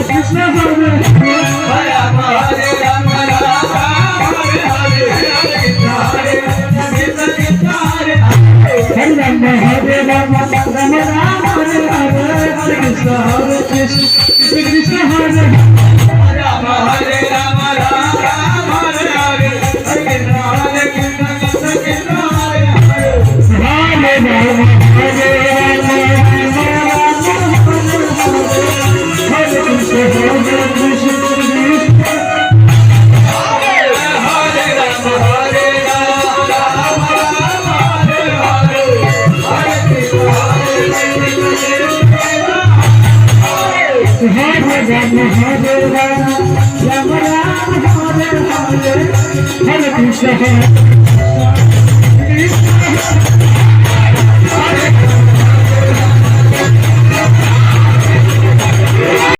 Krishna Hare Ram Hare Ram Hare Hare Hare Krishna Krishna Hare Hare Ram Hare Ram Ram Ram Hare Hare Hare Krishna Hare Krishna Krishna Krishna Hare Hare Ram Hare Ram Ram Ram Hare Hare Hare Krishna Hare Krishna Krishna Krishna Hare Hare Hare Ram Hare Ram Hare Krishna Hare Krishna Hare Ram Hare Ram Ram Ram Hare Hare Hare Krishna Hare Krishna